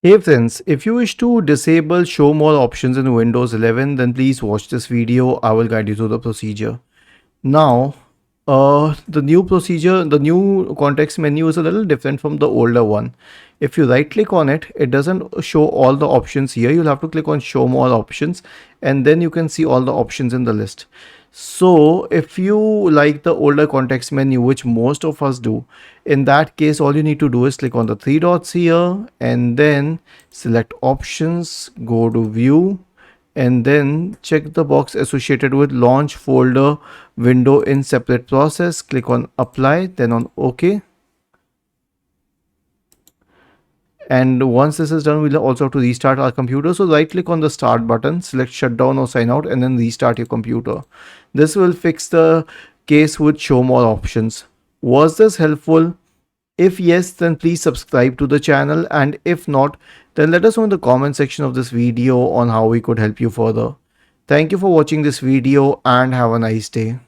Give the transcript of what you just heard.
Hey friends, if you wish to disable show more options in Windows 11, then please watch this video. I will guide you through the procedure. Now, the new procedure, the new context menu is a little different from the older one. If you right click on it, it doesn't show all the options here. You'll have to click on show more options and then you can see all the options in the list. So if you like the older context menu, which most of us do, in that case, all you need to do is click on the three dots here and then select options, go to view, and then check the box associated with launch folder window in separate process. Click on apply, then on OK. And once this is done, we'll also have to restart our computer. So right click on the start button, select shutdown or sign out, and then restart your computer. This will fix the case with show more options. Was this helpful? If yes, then please subscribe to the channel, and if not, then let us know in the comment section of this video on how we could help you further. Thank you for watching this video and have a nice day.